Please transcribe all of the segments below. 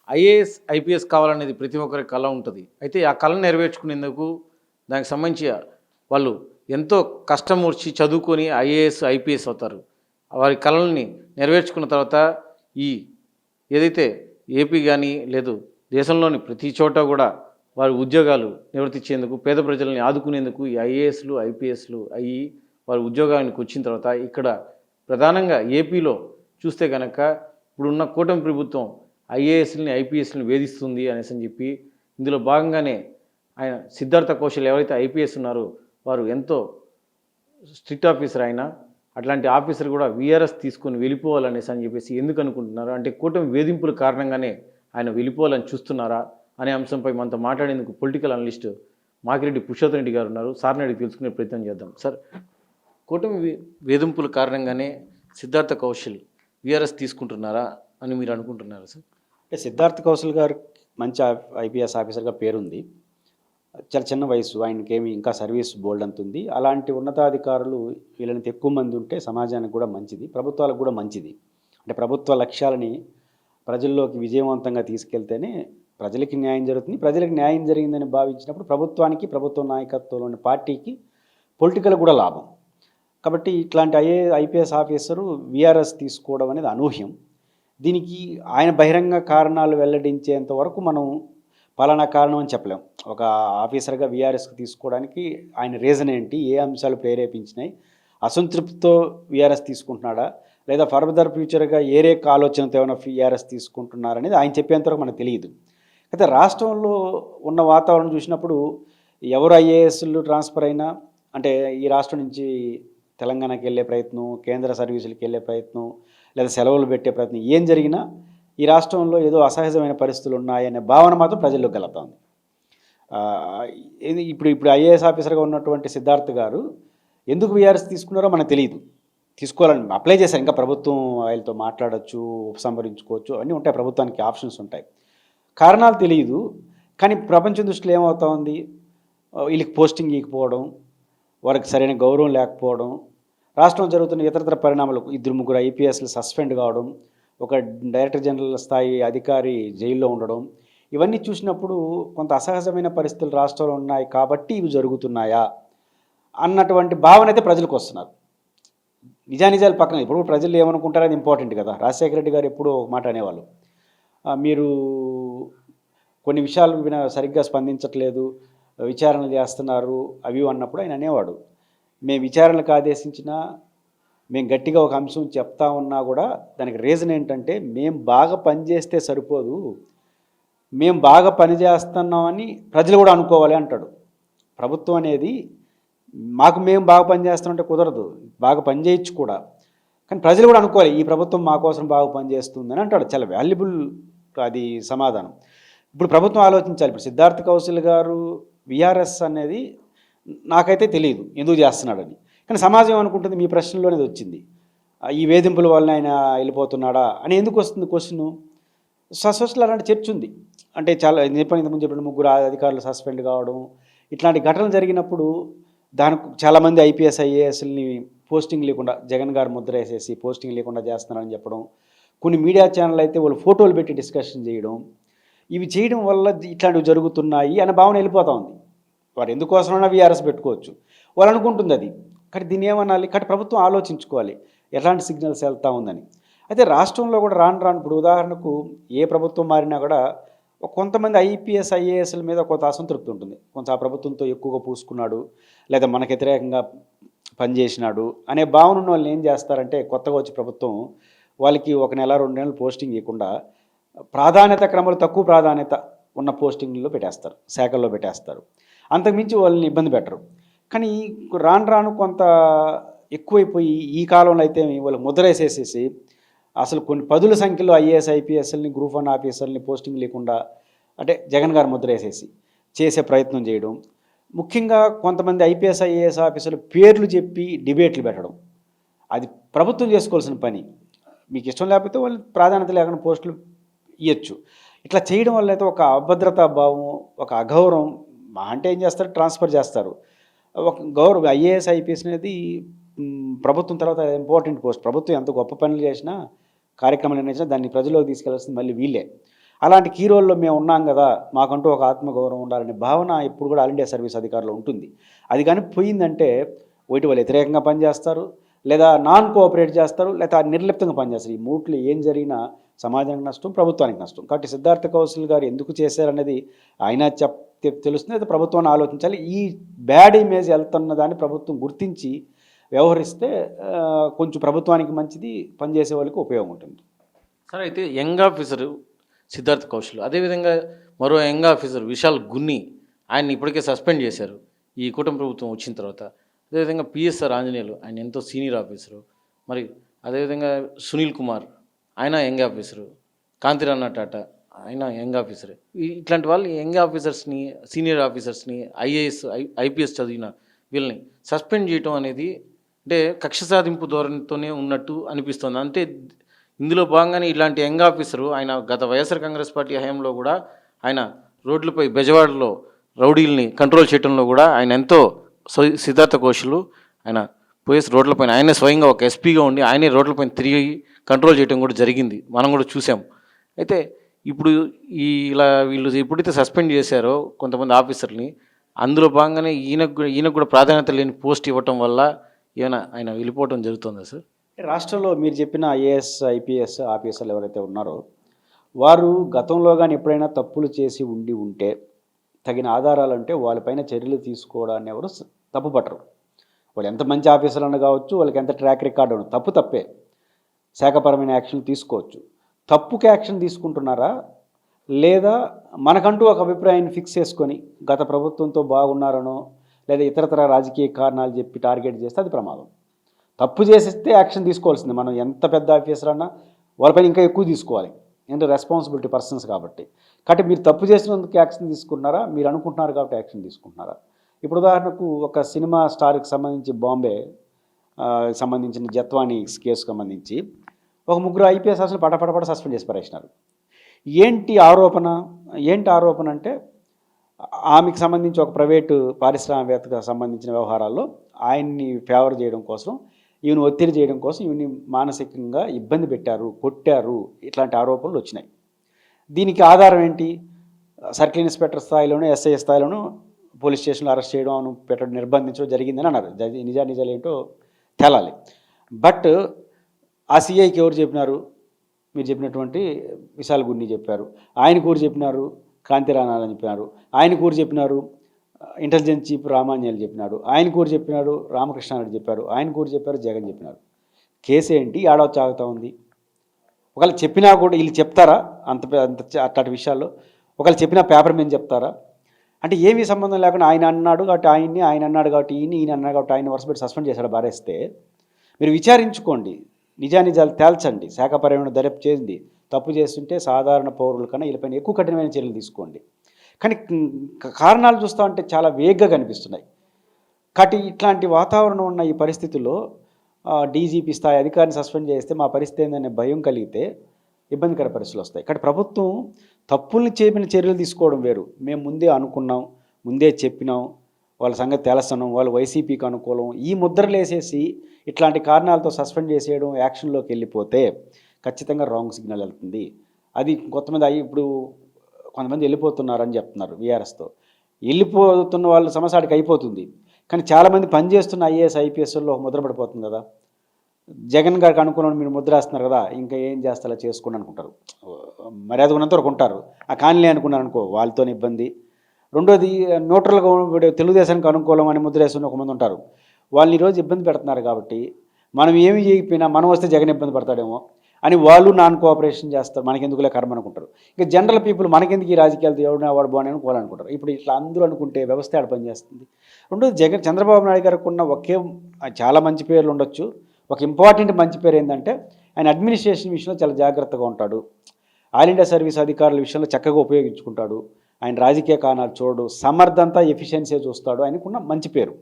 IAS, IPS కావాలనేది ప్రతి ఒక్కరి కల ఉంటుంది. అయితే ఆ కళను నెరవేర్చుకునేందుకు దానికి సంబంధించి వాళ్ళు ఎంతో కష్టమూర్చి చదువుకొని ఐఏఎస్, ఐపీఎస్ అవుతారు. వారి కళల్ని నెరవేర్చుకున్న తర్వాత ఈ ఏదైతే ఏపీ గానీ లేదు దేశంలోని ప్రతి చోట కూడా వారి ఉద్యోగాలు నివర్తించేందుకు పేద ప్రజల్ని ఆదుకునేందుకు ఈ ఐఏఎస్లు, ఐపీఎస్లు అయ్యి వారి ఉద్యోగానికి వచ్చిన తర్వాత ఇక్కడ ప్రధానంగా ఏపీలో చూస్తే కనుక ఇప్పుడున్న కూటమి ప్రభుత్వం ఐఏఎస్ని, ఐపీఎస్ని వేధిస్తుంది అనేసి చెప్పి ఇందులో భాగంగానే ఆయన సిద్ధార్థ కౌశల్ ఎవరైతే ఐపీఎస్ ఉన్నారో వారు ఎంతో స్ట్రిక్ట్ ఆఫీసర్ ఆయన. అట్లాంటి ఆఫీసర్ కూడా వీఆర్ఎస్ తీసుకొని వెళ్ళిపోవాలనేసి అని చెప్పేసి ఎందుకు అనుకుంటున్నారు అంటే కూటమి వేధింపుల కారణంగానే ఆయన వెళ్ళిపోవాలని చూస్తున్నారా అనే అంశంపై మనతో మాట్లాడేందుకు పొలిటికల్ అనలిస్ట్ మాకిరెడ్డి పురుషోత్తమ్ రెడ్డి గారు ఉన్నారు. సార్ని అడిగి తెలుసుకునే ప్రయత్నం చేద్దాం. సార్, కూటమి వేధింపుల కారణంగానే సిద్ధార్థ కౌశల్ వీఆర్ఎస్ తీసుకుంటున్నారా అని మీరు అనుకుంటున్నారా సార్? అంటే సిద్ధార్థ కౌశల్ గారు మంచి ఐపీఎస్ ఆఫీసర్గా పేరుంది. చాలా చిన్న వయసు, ఆయనకేమి ఇంకా సర్వీస్ బోల్డ్ అంతుంది. అలాంటి ఉన్నతాధికారులు వీళ్ళని ఎక్కువ మంది ఉంటే సమాజానికి కూడా మంచిది, ప్రభుత్వాలకు కూడా మంచిది. అంటే ప్రభుత్వ లక్ష్యాలని ప్రజల్లోకి విజయవంతంగా తీసుకెళ్తేనే ప్రజలకి న్యాయం జరుగుతుంది. ప్రజలకు న్యాయం జరిగిందని భావించినప్పుడు ప్రభుత్వానికి, ప్రభుత్వ నాయకత్వంలోని పార్టీకి పొలిటికల్ కూడా లాభం. కాబట్టి ఇట్లాంటి ఐపీఎస్ ఆఫీసరు వీఆర్ఎస్ తీసుకోవడం అనేది అనూహ్యం. దీనికి ఆయన బహిరంగ కారణాలు వెల్లడించేంత వరకు మనం పలానా కారణం అని చెప్పలేం. ఒక ఆఫీసర్గా వీఆర్ఎస్కి తీసుకోవడానికి ఆయన రీజన్ ఏంటి, ఏ అంశాలు ప్రేరేపించినాయి, అసంతృప్తితో వీఆర్ఎస్ తీసుకుంటున్నాడా లేదా ఫర్దర్ ఫ్యూచర్గా ఏరే ఆలోచనతో ఏమైనా వీఆర్ఎస్ తీసుకుంటున్నారనేది ఆయన చెప్పేంతవరకు మనకు తెలియదు. అయితే రాష్ట్రంలో ఉన్న వాతావరణం చూసినప్పుడు ఎవరు ఐఏఎస్లు ట్రాన్స్ఫర్ అయినా, అంటే ఈ రాష్ట్రం నుంచి తెలంగాణకి వెళ్ళే ప్రయత్నం, కేంద్ర సర్వీసులకి వెళ్ళే ప్రయత్నం, లేదా సెలవులు పెట్టే ప్రయత్నం ఏం జరిగినా ఈ రాష్ట్రంలో ఏదో అసహజమైన పరిస్థితులు ఉన్నాయనే భావన మాత్రం ప్రజల్లోకి వెళ్తుంది. ఇప్పుడు ఐఏఎస్ ఆఫీసర్గా ఉన్నటువంటి సిద్ధార్థ్ గారు ఎందుకు వీఆర్ఎస్ తీసుకున్నారో మనకు తెలియదు. తీసుకోవాలని అప్లై చేశారు, ఇంకా ప్రభుత్వం ఆయనతో మాట్లాడచ్చు, ఉపసంహరించుకోవచ్చు, అన్నీ ఉంటాయి, ప్రభుత్వానికి ఆప్షన్స్ ఉంటాయి. కారణాలు తెలియదు. కానీ ప్రపంచం దృష్టిలో ఏమవుతా ఉంది, వీళ్ళకి పోస్టింగ్ ఇవ్వకపోవడం, వారికి సరైన గౌరవం లేకపోవడం, రాష్ట్రంలో జరుగుతున్న ఇతరతర పరిణామాలు, 2-3 ఐపీఎస్లు సస్పెండ్ కావడం, ఒక డైరెక్టర్ జనరల్ స్థాయి అధికారి జైల్లో ఉండడం, ఇవన్నీ చూసినప్పుడు కొంత అసహజమైన పరిస్థితులు రాష్ట్రంలో ఉన్నాయి కాబట్టి ఇవి జరుగుతున్నాయా అన్నటువంటి భావన అయితే ప్రజలకు వస్తున్నారు. నిజానిజాలు పక్కన ఇప్పుడు ప్రజలు ఏమనుకుంటారో అది ఇంపార్టెంట్ కదా. రాజశేఖర రెడ్డి గారు ఎప్పుడూ ఒక మాట అనేవాళ్ళు, మీరు కొన్ని విషయాలు సరిగ్గా స్పందించట్లేదు, విచారణ చేస్తున్నారు అవి అన్నప్పుడు ఆయన అనేవాడు, మేము విచారణలకు ఆదేశించినా, మేము గట్టిగా ఒక అంశం చెప్తా ఉన్నా కూడా దానికి రీజన్ ఏంటంటే మేము బాగా పనిచేస్తే సరిపోదు, మేము బాగా పనిచేస్తున్నామని ప్రజలు కూడా అనుకోవాలి అంటాడు. ప్రభుత్వం అనేది మేము బాగా పనిచేస్తామంటే కుదరదు, బాగా పనిచేయచ్చు కూడా, కానీ ప్రజలు కూడా అనుకోవాలి ఈ ప్రభుత్వం మా కోసం బాగా పనిచేస్తుందని అంటాడు. చాలా వాల్యుబుల్ అది సమాధానం. ఇప్పుడు ప్రభుత్వం ఆలోచించాలి. ఇప్పుడు సిద్ధార్థ కౌశల్ గారు వీఆర్ఎస్ అనేది నాకైతే తెలియదు ఎందుకు చేస్తున్నాడని, కానీ సమాజం అనుకుంటుంది, మీ ప్రశ్నలోనేది వచ్చింది, ఈ వేధింపుల వల్ల ఆయన వెళ్ళిపోతున్నాడా అని ఎందుకు వస్తుంది క్వశ్చన్. సోషల్ అలాంటి చర్చ ఉంది. అంటే చాలా ఇంతకుముందు చెప్పిన 3 అధికారులు సస్పెండ్ కావడం, ఇట్లాంటి ఘటనలు జరిగినప్పుడు దానికి చాలామంది ఐపీఎస్, ఐఏఎస్ని పోస్టింగ్ లేకుండా జగన్ గారు ముద్ర వేసేసి పోస్టింగ్ లేకుండా చేస్తున్నారని చెప్పడం, కొన్ని మీడియా ఛానల్ అయితే వాళ్ళు ఫోటోలు పెట్టి డిస్కషన్ చేయడం, ఇవి చేయడం వల్ల ఇట్లాంటివి జరుగుతున్నాయి అనే భావన వెళ్ళిపోతూ ఉంది. వారు ఎందుకోసమైనా వీఆర్ఎస్ పెట్టుకోవచ్చు, వాళ్ళు అనుకుంటుంది అది. కానీ దీన్ని ఏమనాలి, కానీ ప్రభుత్వం ఆలోచించుకోవాలి ఎలాంటి సిగ్నల్స్ వెళ్తూ ఉందని. అయితే రాష్ట్రంలో కూడా రాను ఇప్పుడు ఉదాహరణకు ఏ ప్రభుత్వం మారినా కూడా కొంతమంది ఐపీఎస్, ఐఏఎస్ల మీద కొంత అసంతృప్తి ఉంటుంది. కొంత ఆ ప్రభుత్వంతో ఎక్కువగా పూసుకున్నాడు లేదా మనకు వ్యతిరేకంగా పనిచేసినాడు అనే భావన ఉన్న వాళ్ళు ఏం చేస్తారంటే, కొత్తగా వచ్చి ప్రభుత్వం వాళ్ళకి 1 నెల 2 నెలలు పోస్టింగ్ ఇవ్వకుండా ప్రాధాన్యత క్రమంలో తక్కువ ప్రాధాన్యత ఉన్న పోస్టింగ్లో పెట్టేస్తారు, శాఖల్లో పెట్టేస్తారు. అంతకుమించి వాళ్ళని ఇబ్బంది పెట్టరు. కానీ రాను కొంత ఎక్కువైపోయి ఈ కాలంలో అయితే వాళ్ళు ముద్ర వేసేసేసి అసలు కొన్ని 10ల సంఖ్యలో ఐఏఎస్, ఐపీఎస్ని, గ్రూప్ 1 ఆఫీసర్ని పోస్టింగ్ లేకుండా, అంటే జగన్ గారు ముద్ర వేసేసి చేసే ప్రయత్నం చేయడం. ముఖ్యంగా కొంతమంది ఐపీఎస్, ఐఏఎస్ ఆఫీసర్లు పేర్లు చెప్పి డిబేట్లు పెట్టడం, అది ప్రభుత్వం చేసుకోవాల్సిన పని. మీకు ఇష్టం లేకపోతే వాళ్ళు ప్రాధాన్యత లేకుండా పోస్టులు ఇవ్వచ్చు. ఇట్లా చేయడం వల్ల అయితే ఒక అభద్రతా భావం, ఒక అగౌరవం. అంటే ఏం చేస్తారు, ట్రాన్స్ఫర్ చేస్తారు. ఒక గౌరవం ఐఏఎస్, ఐపీఎస్ అనేది ప్రభుత్వం తర్వాత ఇంపార్టెంట్ పోస్ట్. ప్రభుత్వం ఎంత గొప్ప పనులు చేసినా, కార్యక్రమాలు నిర్ణయించినా దాన్ని ప్రజల్లోకి తీసుకెళ్లాల్సింది మళ్ళీ వీళ్ళే. అలాంటి కీ రోల్లో మేము ఉన్నాం కదా, మాకంటూ ఒక ఆత్మగౌరవం ఉండాలనే భావన ఇప్పుడు కూడా ఆల్ ఇండియా సర్వీస్ అధికారులు ఉంటుంది. అది కానీ పోయిందంటే ఒకటి వాళ్ళు వ్యతిరేకంగా పనిచేస్తారు, లేదా నాన్ కోఆపరేట్ చేస్తారు, లేదా నిర్లిప్తంగా పనిచేస్తారు. ఈ మూట్లు ఏం జరిగినా సమాజానికి నష్టం, ప్రభుత్వానికి నష్టం. కాబట్టి సిద్ధార్థ కౌశల్ గారు ఎందుకు చేశారనేది ఆయన తెలుస్తుంది, అయితే ప్రభుత్వాన్ని ఆలోచించాలి. ఈ బ్యాడ్ ఇమేజ్ వెళ్తున్న దాన్ని ప్రభుత్వం గుర్తించి వ్యవహరిస్తే కొంచెం ప్రభుత్వానికి మంచిది, పనిచేసే వాళ్ళకి ఉపయోగం ఉంటుంది. సరే, అయితే యంగ్ ఆఫీసరు సిద్ధార్థ్ కౌశల్, అదేవిధంగా మరో యంగ్ ఆఫీసర్ విశాల్ గున్ని, ఆయన్ని ఇప్పటికే సస్పెండ్ చేశారు ఈ కూటమి ప్రభుత్వం వచ్చిన తర్వాత. అదేవిధంగా పిఎస్ఆర్ ఆంజనేయులు, ఆయన ఎంతో సీనియర్ ఆఫీసరు. మరి అదేవిధంగా సునీల్ కుమార్, ఆయన యంగ్ ఆఫీసరు. కాంతిరాణ టాటా, ఆయన యంగ్ ఆఫీసరే. ఇట్లాంటి వాళ్ళు యంగ్ ఆఫీసర్స్ని, సీనియర్ ఆఫీసర్స్ని, ఐఏఎస్ ఐపీఎస్ చదివిన వీళ్ళని సస్పెండ్ చేయటం అనేది అంటే కక్ష సాధింపు ధోరణితోనే ఉన్నట్టు అనిపిస్తుంది. అంటే ఇందులో భాగంగానే ఇలాంటి యంగ్ ఆఫీసరు ఆయన గత వైఎస్ఆర్ కాంగ్రెస్ పార్టీ హయాంలో కూడా ఆయన రోడ్లపై బెజవాడలో రౌడీల్ని కంట్రోల్ చేయడంలో కూడా ఆయన ఎంతో సిద్ధార్థ కౌశల్ ఆయన పోయేసి రోడ్లపైన ఆయనే స్వయంగా ఒక ఎస్పీగా ఉండి ఆయనే రోడ్లపైన తిరిగి కంట్రోల్ చేయడం కూడా జరిగింది, మనం కూడా చూసాం. అయితే ఇప్పుడు ఇలా వీళ్ళు ఎప్పుడైతే సస్పెండ్ చేశారో కొంతమంది ఆఫీసర్ని, అందులో భాగంగానే ఈయనకు కూడా ప్రాధాన్యత లేని పోస్ట్ ఇవ్వటం వల్ల ఏమైనా ఆయన వెళ్ళిపోవడం జరుగుతుందా సార్? రాష్ట్రంలో మీరు చెప్పిన ఐఏఎస్ ఐపీఎస్ ఆఫీసర్లు ఎవరైతే ఉన్నారో వారు గతంలో కానీ ఎప్పుడైనా తప్పులు చేసి ఉంటే తగిన ఆధారాలు అంటే వాళ్ళపైన చర్యలు తీసుకోవడాన్ని ఎవరు తప్పుపట్టరు. వాళ్ళు ఎంత మంచి ఆఫీసర్లు కావచ్చు, వాళ్ళకి ఎంత ట్రాక్ రికార్డు ఉండదు, తప్పే శాఖపరమైన యాక్షన్ తీసుకోవచ్చు. తప్పుకి యాక్షన్ తీసుకుంటున్నారా, లేదా మనకంటూ ఒక అభిప్రాయాన్ని ఫిక్స్ చేసుకొని గత ప్రభుత్వంతో బాగున్నారనో లేదా ఇతరతర రాజకీయ కారణాలు చెప్పి టార్గెట్ చేస్తే అది ప్రమాదం. తప్పు చేసేస్తే యాక్షన్ తీసుకోవాల్సింది. మనం ఎంత పెద్ద ఆఫీసర్ అన్నా వాళ్ళపైన ఇంకా ఎక్కువ తీసుకోవాలి, ఎందుకంటే రెస్పాన్సిబిలిటీ పర్సన్స్ కాబట్టి. మీరు తప్పు చేసినందుకు యాక్షన్ తీసుకుంటున్నారా, మీరు అనుకుంటున్నారు కాబట్టి యాక్షన్ తీసుకుంటున్నారా? ఇప్పుడు ఉదాహరణకు ఒక సినిమా స్టార్కి సంబంధించి బాంబే సంబంధించిన జత్వానీ కేసుకు సంబంధించి ఒక ముగ్గురు ఐపీఎస్ అసలు పటపట సస్పెండ్ చేసి పరేసినారు. ఏంటి ఆరోపణ అంటే ఆమెకు సంబంధించి ఒక ప్రైవేటు పారిశ్రామికవేత్తకు సంబంధించిన వ్యవహారాల్లో ఆయన్ని ఫేవర్ చేయడం కోసం, ఈయన ఒత్తిడి చేయడం కోసం ఈయన్ని మానసికంగా ఇబ్బంది పెట్టారు, కొట్టారు, ఇట్లాంటి ఆరోపణలు వచ్చినాయి. దీనికి ఆధారం ఏంటి? సర్కిల్ ఇన్స్పెక్టర్ స్థాయిలోనూ ఎస్ఐ స్థాయిలోనూ పోలీస్ స్టేషన్లో అరెస్ట్ చేయడం, పెట్టడం, నిర్బంధించడం జరిగిందని అన్నారు. నిజాలు ఏంటో తేలాలి. బట్ ఆ సిఐకి ఎవరు చెప్పినారు? మీరు చెప్పినటువంటి విశాల్ గున్ని చెప్పారు. ఆయన కూర చెప్పినారు కాంతిరాణ అని చెప్పినారు. ఆయన కూర చెప్పినారు ఇంటెలిజెన్స్ చీఫ్ రామాంజనేయులు చెప్పినాడు. ఆయన కూర చెప్పినాడు రామకృష్ణారెడ్డి చెప్పారు. ఆయన కూర చెప్పారు జగన్ చెప్పినారు. కేసు ఏంటి? ఏడవచ్చి ఆగుతూ ఉంది. ఒకవేళ చెప్పినా కూడా వీళ్ళు చెప్తారా అట్లాంటి విషయాల్లో? ఒకవేళ చెప్పినా పేపర్ మీద చెప్తారా? అంటే ఏమీ సంబంధం లేకుండా ఆయన అన్నాడు కాబట్టి ఆయన్ని, ఆయన అన్నాడు కాబట్టి ఈయన అన్నాడు కాబట్టి ఆయన వరుసపెట్టి సస్పెండ్ చేశాడు బారేస్తే. మీరు విచారించుకోండి, నిజాలు తేల్చండి, శాఖపరమైన దర్యాప్తు చేయండి. తప్పు చేస్తుంటే సాధారణ పౌరుల కన్నా వీళ్ళపైన ఎక్కువ కఠినమైన చర్యలు తీసుకోండి. కానీ కారణాలు చూస్తూ ఉంటే చాలా వేగ్గా కనిపిస్తున్నాయి. కాబట్టి ఇట్లాంటి వాతావరణం ఉన్న ఈ పరిస్థితుల్లో డీజీపీ స్థాయి అధికారిని సస్పెండ్ చేస్తే మా పరిస్థితి ఏందనే భయం కలిగితే ఇబ్బందికర పరిస్థితులు వస్తాయి. కాబట్టి ప్రభుత్వం తప్పుల్ని చేపిన చర్యలు తీసుకోవడం వేరు. మేము ముందే అనుకున్నాం, ముందే చెప్పినాం, వాళ్ళ సంగతి తెలుస్తున్నాం, వాళ్ళు వైసీపీకి అనుకూలం, ఈ ముద్రలు వేసేసి ఇట్లాంటి కారణాలతో సస్పెండ్ చేసేయడం, యాక్షన్లోకి వెళ్ళిపోతే ఖచ్చితంగా రాంగ్ సిగ్నల్ వెళ్తుంది. అది ఇప్పుడు కొంతమంది వెళ్ళిపోతున్నారని చెప్తున్నారు వీఆర్ఎస్తో. వెళ్ళిపోతున్న వాళ్ళ సమస్యకి అయిపోతుంది. కానీ చాలామంది పనిచేస్తున్న ఐఏఎస్ ఐపీఎస్లో ముద్ర పడిపోతుంది కదా. జగన్ గారికి అనుకున్న మీరు ముద్ర వేస్తున్నారు కదా, ఇంకా ఏం చేస్తారో చేసుకోండి అనుకుంటారు. మర్యాద ఉన్నంత వరకు ఉంటారు. ఆ కానిలే అనుకున్నారు అనుకో, వాళ్ళతో ఇబ్బంది. రెండోది న్యూట్రల్గా తెలుగుదేశానికి అనుకూలం అని ముద్ర వేస్తున్న ఒక మంది ఉంటారు. వాళ్ళని ఈరోజు ఇబ్బంది పెడుతున్నారు కాబట్టి మనం ఏమి చేయకపోయినా మనం వస్తే జగన్ ఇబ్బంది పడతాడేమో అని వాళ్ళు నాన్ కోఆపరేషన్ చేస్తారు. మనకెందుకులే కర్మ అనుకుంటారు. ఇంకా జనరల్ పీపుల్ మనకెందుకు ఈ రాజకీయాలు ఎవడో వాడు బాగున్నాయి అనుకోవాలి అనుకుంటారు. ఇప్పుడు ఇట్లా అందరూ అనుకుంటే వ్యవస్థ ఆడ పనిచేస్తుంది. రెండోది చంద్రబాబు నాయుడు గారికి ఉన్న చాలా మంచి పేర్లు ఉండొచ్చు. ఒక ఇంపార్టెంట్ మంచి పేరు ఏంటంటే ఆయన అడ్మినిస్ట్రేషన్ విషయంలో చాలా జాగ్రత్తగా ఉంటాడు. ఆల్ ఇండియా సర్వీస్ అధికారుల విషయంలో చక్కగా ఉపయోగించుకుంటాడు. ఆయన రాజకీయ కారణాలు చూడడు, సమర్థంతా ఎఫిషియన్సీ చూస్తాడు. ఆయనకున్న మంచి పేరు.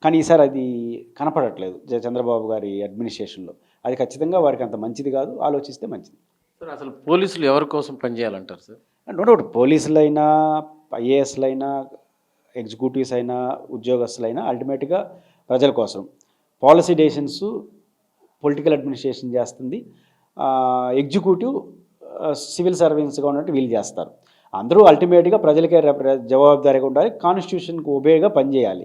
కానీ ఈసారి అది కనపడట్లేదు చంద్రబాబు గారి అడ్మినిస్ట్రేషన్లో. అది ఖచ్చితంగా వారికి అంత మంచిది కాదు. ఆలోచిస్తే మంచిది. సార్, అసలు పోలీసులు ఎవరి కోసం పనిచేయాలంటారు సార్? నో పోలీసులైనా, ఐఏఎస్లైనా, ఎగ్జిక్యూటివ్స్ అయినా, ఉద్యోగస్తులైనా అల్టిమేట్గా ప్రజల కోసం. పాలసీ డెసిషన్స్ పొలిటికల్ అడ్మినిస్ట్రేషన్ చేస్తుంది. ఎగ్జిక్యూటివ్ సివిల్ సర్వీన్స్గా ఉన్నట్టు వీళ్ళు చేస్తారు. అందరూ అల్టిమేట్గా ప్రజలకే జవాబుదారీగా ఉండాలి, కాన్స్టిట్యూషన్కి ఒబేగా పనిచేయాలి.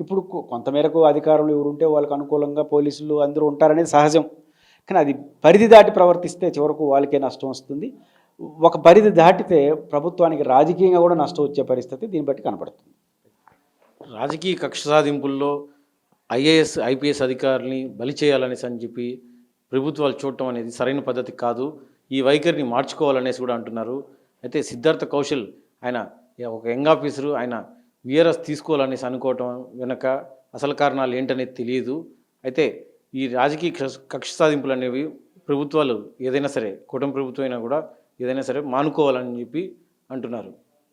ఇప్పుడు కొంతమేరకు అధికారులు ఎవరుంటే వాళ్ళకి అనుకూలంగా పోలీసులు అందరూ ఉంటారనేది సహజం. కానీ అది పరిధి దాటి ప్రవర్తిస్తే చివరకు వాళ్ళకే నష్టం వస్తుంది. ఒక పరిధి దాటితే ప్రభుత్వానికి రాజకీయంగా కూడా నష్టం వచ్చే పరిస్థితి దీన్ని బట్టి కనపడుతుంది. రాజకీయ కక్ష సాధింపుల్లో ఐఏఎస్ ఐపీఎస్ అధికారుల్ని బలి చేయాలనేసి అని చెప్పి ప్రభుత్వాలు చూడటం అనేది సరైన పద్ధతి కాదు. ఈ వైఖరిని మార్చుకోవాలనేసి కూడా అంటున్నారు. అయితే సిద్ధార్థ కౌశల్ ఆయన ఒక యంగ్ ఆఫీసరు, ఆయన విఆర్ఎస్ తీసుకోవాలనేసి అనుకోవటం వెనక అసలు కారణాలు ఏంటనేది తెలియదు. అయితే ఈ రాజకీయ కక్ష సాధింపులు అనేవి ప్రభుత్వాలు ఏదైనా సరే, కూటమి ప్రభుత్వం అయినా కూడా ఏదైనా సరే మానుకోవాలని చెప్పి అంటున్నారు.